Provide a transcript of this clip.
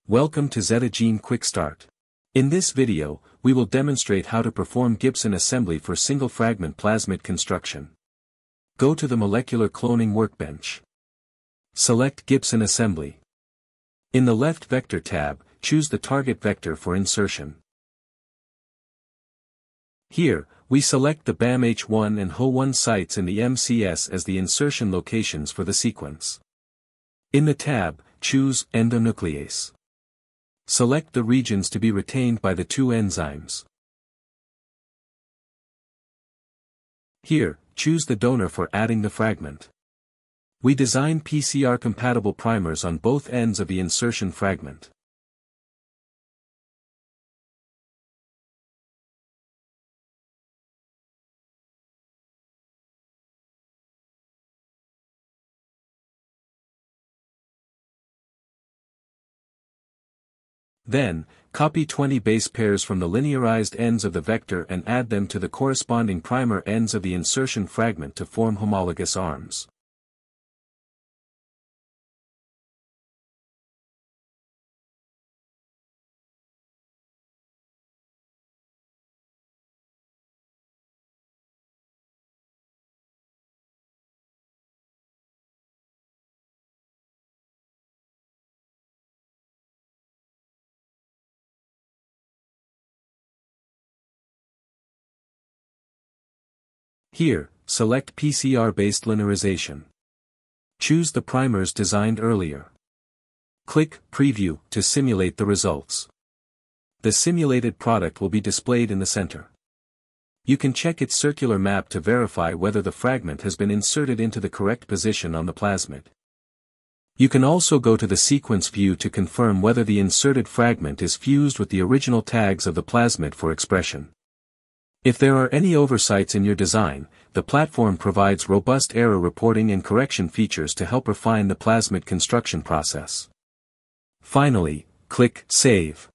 Welcome to Zetagene Quick Start. In this video, we will demonstrate how to perform Gibson assembly for single fragment plasmid construction. Go to the Molecular Cloning workbench. Select Gibson Assembly. In the left Vector tab, choose the target vector for insertion. Here, we select the BAM-H1 and HO1 sites in the MCS as the insertion locations for the sequence. In the tab, choose Endonuclease. Select the regions to be retained by the two enzymes. Here, choose the donor for adding the fragment. We design PCR-compatible primers on both ends of the insertion fragment. Then, copy 20 base pairs from the linearized ends of the vector and add them to the corresponding primer ends of the insertion fragment to form homologous arms. Here, select PCR-based linearization. Choose the primers designed earlier. Click Preview to simulate the results. The simulated product will be displayed in the center. You can check its circular map to verify whether the fragment has been inserted into the correct position on the plasmid. You can also go to the sequence view to confirm whether the inserted fragment is fused with the original tags of the plasmid for expression. If there are any oversights in your design, the platform provides robust error reporting and correction features to help refine the plasmid construction process. Finally, click Save.